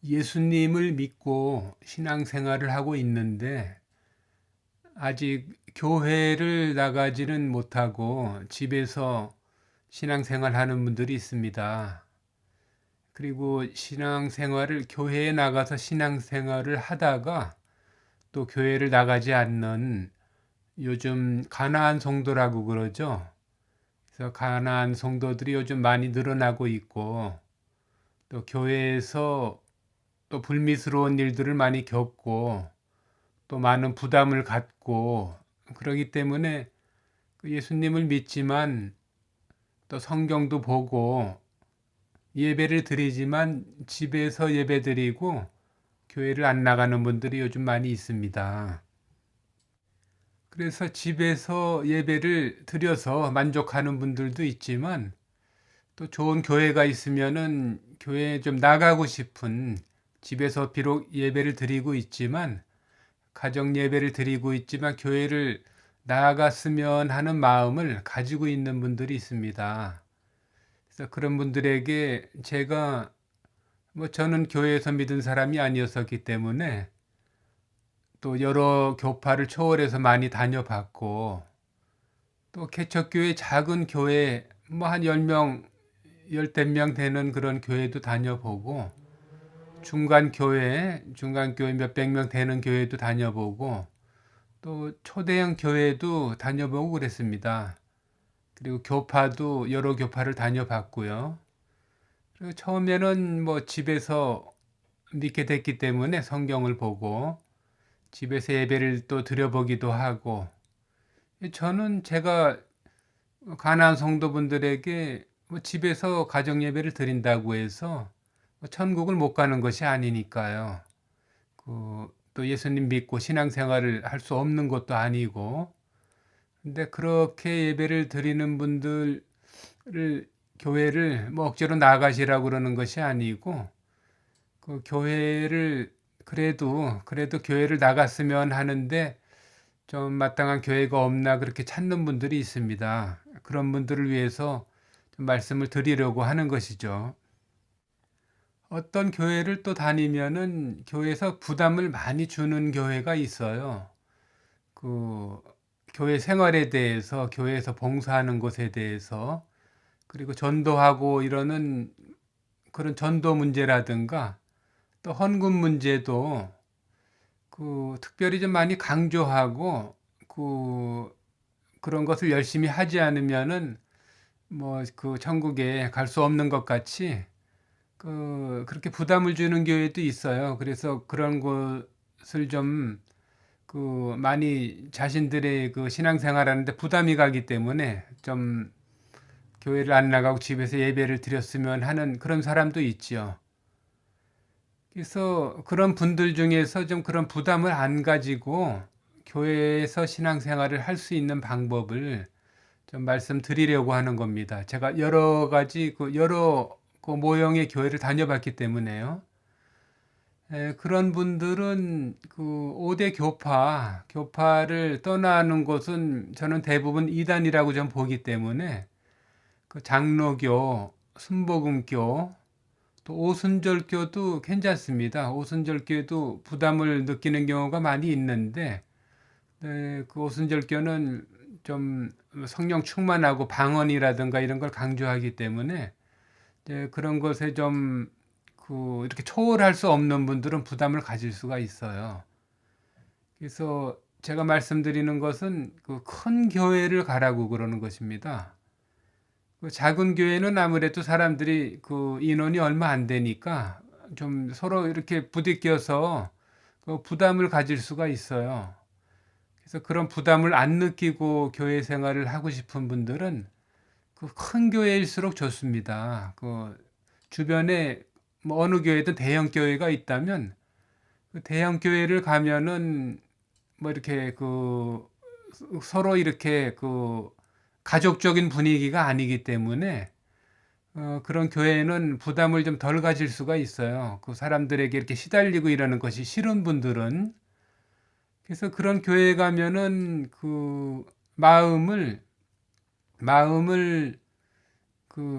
예수님을 믿고 신앙생활을 하고 있는데 아직 교회를 나가지는 못하고 집에서 신앙생활 하는 분들이 있습니다. 그리고 신앙생활을 교회에 나가서 신앙생활을 하다가 또 교회를 나가지 않는 요즘 가나안 성도라고 그러죠. 그래서 가나안 성도들이 요즘 많이 늘어나고 있고 또 교회에서 또 불미스러운 일들을 많이 겪고 또 많은 부담을 갖고 그러기 때문에 그 예수님을 믿지만 또 성경도 보고 예배를 드리지만 집에서 예배 드리고 교회를 안 나가는 분들이 요즘 많이 있습니다. 그래서 집에서 예배를 드려서 만족하는 분들도 있지만 또 좋은 교회가 있으면은 교회에 좀 나가고 싶은, 집에서 비록 예배를 드리고 있지만 가정 예배를 드리고 있지만 교회를 나아갔으면 하는 마음을 가지고 있는 분들이 있습니다. 그래서 그런 분들에게 제가 저는 교회에서 믿은 사람이 아니었었기 때문에 또 여러 교파를 초월해서 많이 다녀봤고 또 개척교회 작은 교회 한 10명, 열댓 명 되는 그런 교회도 다녀보고 중간교회 몇백 명 되는 교회도 다녀보고 또 초대형 교회도 다녀보고 그랬습니다. 그리고 교파도 여러 교파를 다녀봤고요. 그리고 처음에는 집에서 믿게 됐기 때문에 성경을 보고 집에서 예배를 또 드려보기도 하고, 저는 제가 가나안 성도분들에게 집에서 가정 예배를 드린다고 해서 천국을 못 가는 것이 아니니까요. 또 예수님 믿고 신앙생활을 할 수 없는 것도 아니고, 근데 그렇게 예배를 드리는 분들을 교회를 억지로 나가시라고 그러는 것이 아니고 그 교회를 그래도 교회를 나갔으면 하는데 좀 마땅한 교회가 없나 그렇게 찾는 분들이 있습니다. 그런 분들을 위해서 좀 말씀을 드리려고 하는 것이죠. 어떤 교회를 또 다니면은 교회에서 부담을 많이 주는 교회가 있어요. 그 교회 생활에 대해서, 교회에서 봉사하는 것에 대해서, 그리고 전도하고 이러는 그런 전도 문제라든가 또 헌금 문제도 특별히 좀 많이 강조하고 그런 것을 열심히 하지 않으면은 천국에 갈 수 없는 것 같이 그렇게 부담을 주는 교회도 있어요. 그래서 그런 것을 좀 많이 자신들의 신앙생활 하는데 부담이 가기 때문에 좀 교회를 안 나가고 집에서 예배를 드렸으면 하는 그런 사람도 있지요. 그래서 그런 분들 중에서 좀 그런 부담을 안 가지고 교회에서 신앙생활을 할 수 있는 방법을 좀 말씀드리려고 하는 겁니다. 제가 여러 가지 여러 모형의 교회를 다녀봤기 때문에요. 그런 분들은 5대 교파를 떠나는 것은 저는 대부분 이단이라고 좀 보기 때문에 장로교, 순복음교, 또 오순절교도 괜찮습니다. 오순절교도 부담을 느끼는 경우가 많이 있는데 그 오순절교는 좀 성령 충만하고 방언이라든가 이런 걸 강조하기 때문에 그런 것에 좀 이렇게 초월할 수 없는 분들은 부담을 가질 수가 있어요. 그래서 제가 말씀드리는 것은 큰 교회를 가라고 그러는 것입니다. 작은 교회는 아무래도 사람들이 인원이 얼마 안 되니까 좀 서로 이렇게 부딪혀서 부담을 가질 수가 있어요. 그래서 그런 부담을 안 느끼고 교회 생활을 하고 싶은 분들은 큰 교회일수록 좋습니다. 주변에 어느 교회든 대형 교회가 있다면 대형 교회를 가면은 이렇게 서로 이렇게 가족적인 분위기가 아니기 때문에 그런 교회는 부담을 좀 덜 가질 수가 있어요. 그 사람들에게 이렇게 시달리고 이러는 것이 싫은 분들은. 그래서 그런 교회에 가면은 마음을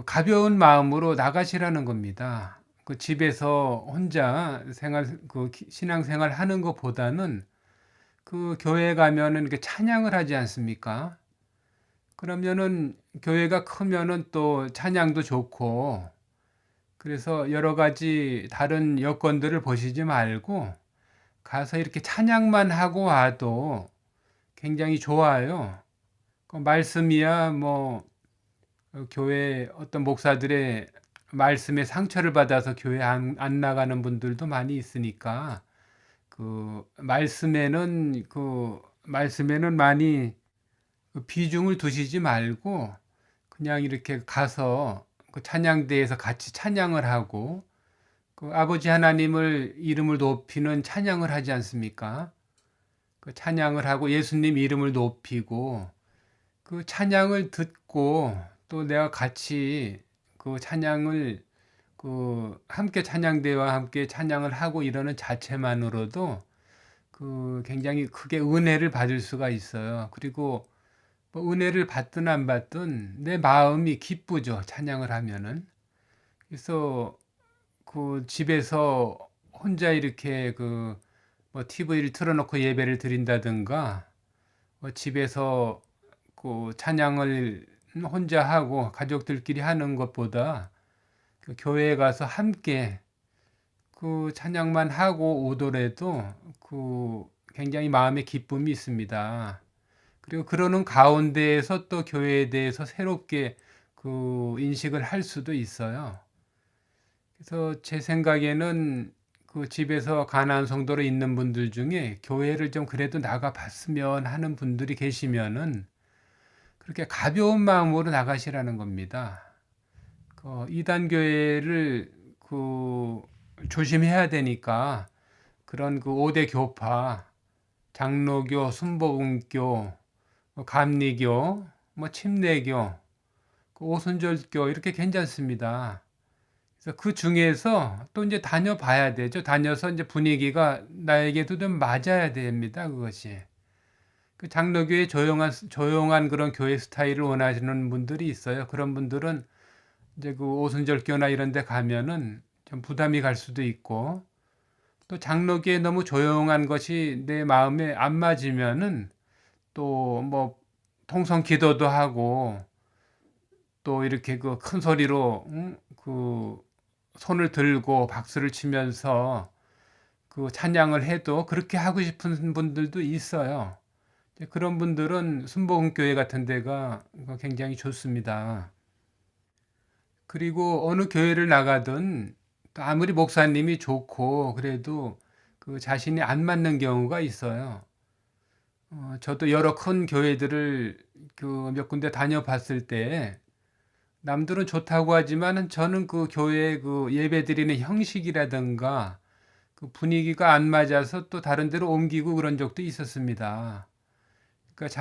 가벼운 마음으로 나가시라는 겁니다. 그 집에서 혼자 신앙생활 하는 것보다는 그 교회 가면은 이렇게 찬양을 하지 않습니까? 그러면은 교회가 크면은 또 찬양도 좋고, 그래서 여러 가지 다른 여건들을 보시지 말고 가서 이렇게 찬양만 하고 와도 굉장히 좋아요. 그 말씀이야 뭐 교회 어떤 목사들의 말씀에 상처를 받아서 교회 안 나가는 분들도 많이 있으니까 그 말씀에는 많이 그 비중을 두시지 말고 그냥 이렇게 가서 그 찬양대에서 같이 찬양을 하고 그 아버지 하나님을 이름을 높이는 찬양을 하지 않습니까? 그 찬양을 하고 예수님 이름을 높이고 그 찬양을 듣고 또 내가 같이 그 찬양을 함께 찬양대와 함께 찬양을 하고 이러는 자체만으로도 그 굉장히 크게 은혜를 받을 수가 있어요. 그리고 뭐 은혜를 받든 안 받든 내 마음이 기쁘죠. 찬양을 하면은. 그래서 그 집에서 혼자 이렇게 뭐 TV를 틀어놓고 예배를 드린다든가 뭐 집에서 그 찬양을 혼자 하고 가족들끼리 하는 것보다 그 교회에 가서 함께 그 찬양만 하고 오더라도 그 굉장히 마음의 기쁨이 있습니다. 그리고 그러는 가운데에서 또 교회에 대해서 새롭게 그 인식을 할 수도 있어요. 그래서 제 생각에는 그 집에서 가나안 성도로 있는 분들 중에 교회를 좀 그래도 나가 봤으면 하는 분들이 계시면은 그렇게 가벼운 마음으로 나가시라는 겁니다. 그 이단 교회를 그 조심해야 되니까 그런 그 5대 교파, 장로교, 순복음교, 뭐 감리교, 뭐 침례교, 그 오순절교 이렇게 괜찮습니다. 그래서 그 중에서 또 이제 다녀봐야 되죠. 다녀서 이제 분위기가 나에게도 좀 맞아야 됩니다. 그것이. 그 장로교의 조용한 그런 교회 스타일을 원하시는 분들이 있어요. 그런 분들은 이제 그 오순절교나 이런 데 가면은 좀 부담이 갈 수도 있고, 또 장로교에 너무 조용한 것이 내 마음에 안 맞으면은 또 뭐 통성 기도도 하고 또 이렇게 그 큰 소리로 그 손을 들고 박수를 치면서 그 찬양을 해도 그렇게 하고 싶은 분들도 있어요. 그런 분들은 순복음교회 같은 데가 굉장히 좋습니다. 그리고 어느 교회를 나가든 또 아무리 목사님이 좋고 그래도 그 자신이 안 맞는 경우가 있어요. 저도 여러 큰 교회들을 그 몇 군데 다녀봤을 때 남들은 좋다고 하지만 저는 그 교회 그 예배 드리는 형식이라든가 그 분위기가 안 맞아서 또 다른 데로 옮기고 그런 적도 있었습니다. 그러니까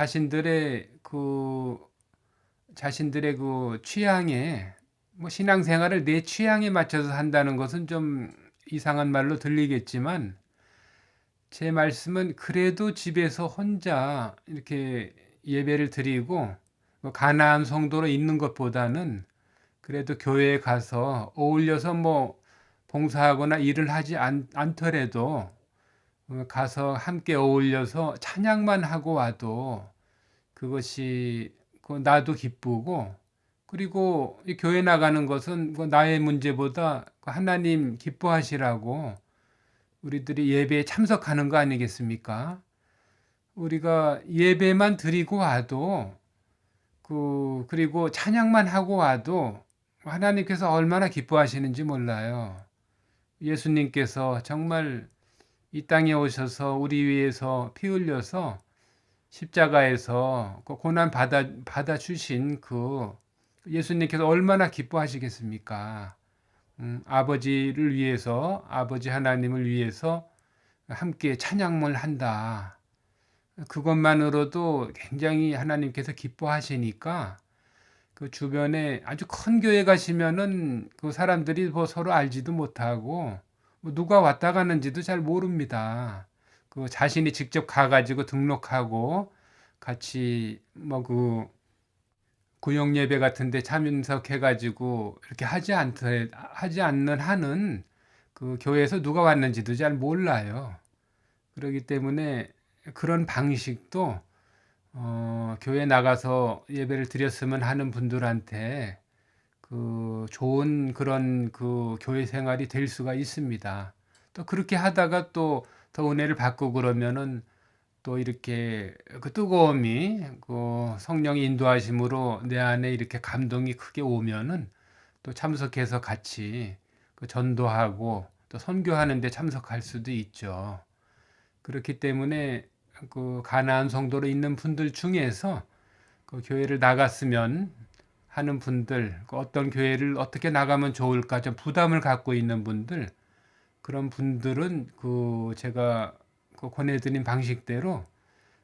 자신들의 그 취향에 뭐 신앙생활을 내 취향에 맞춰서 한다는 것은 좀 이상한 말로 들리겠지만 제 말씀은 그래도 집에서 혼자 이렇게 예배를 드리고 뭐 가나안 성도로 있는 것보다는 그래도 교회에 가서 어울려서 뭐 봉사하거나 일을 하지 않더라도 가서 함께 어울려서 찬양만 하고 와도 그것이 나도 기쁘고, 그리고 이 교회 나가는 것은 나의 문제보다 하나님 기뻐하시라고 우리들이 예배에 참석하는 거 아니겠습니까? 우리가 예배만 드리고 와도 그리고 찬양만 하고 와도 하나님께서 얼마나 기뻐하시는지 몰라요. 예수님께서 정말 이 땅에 오셔서 우리 위해서 피 흘려서 십자가에서 그 고난 받아 주신 그 예수님께서 얼마나 기뻐하시겠습니까? 아버지를 위해서, 아버지 하나님을 위해서 함께 찬양을 한다. 그것만으로도 굉장히 하나님께서 기뻐하시니까 그 주변에 아주 큰 교회 가시면은 그 사람들이 뭐 서로 알지도 못하고 뭐 누가 왔다 가는지도 잘 모릅니다. 그 자신이 직접 가가지고 등록하고 같이 뭐 구역 예배 같은 데 참석해 가지고 이렇게 하지 않는 한은 그 교회에서 누가 왔는지도 잘 몰라요. 그러기 때문에 그런 방식도 교회 나가서 예배를 드렸으면 하는 분들한테 그 좋은 그런 그 교회 생활이 될 수가 있습니다. 또 그렇게 하다가 또 더 은혜를 받고 그러면은 또 이렇게 그 뜨거움이 그 성령의 인도하심으로 내 안에 이렇게 감동이 크게 오면은 또 참석해서 같이 그 전도하고 또 선교하는 데 참석할 수도 있죠. 그렇기 때문에 그 가나안 성도로 있는 분들 중에서 그 교회를 나갔으면 하는 분들, 그 어떤 교회를 어떻게 나가면 좋을까 좀 부담을 갖고 있는 분들, 그런 분들은 그 제가 그 권해드린 방식대로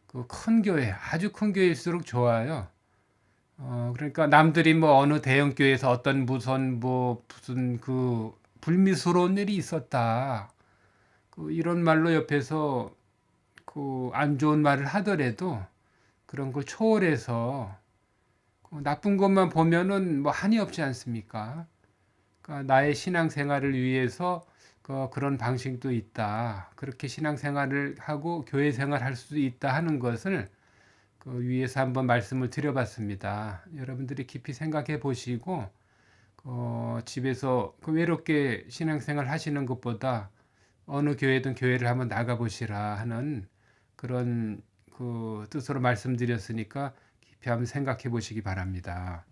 그 큰 교회, 아주 큰 교회일수록 좋아요. 그러니까 남들이 뭐 어느 대형 교회에서 어떤 무슨 그 불미스러운 일이 있었다. 그 이런 말로 옆에서 그 안 좋은 말을 하더라도 그런 걸 초월해서 그 나쁜 것만 보면은 뭐 한이 없지 않습니까? 그러니까 나의 신앙생활을 위해서 그런 방식도 있다. 그렇게 신앙생활을 하고 교회 생활할 수도 있다 하는 것을 그 위에서 한번 말씀을 드려봤습니다. 여러분들이 깊이 생각해 보시고 집에서 그 외롭게 신앙생활 하시는 것보다 어느 교회든 교회를 한번 나가 보시라 하는 그런 그 뜻으로 말씀드렸으니까 깊이 한번 생각해 보시기 바랍니다.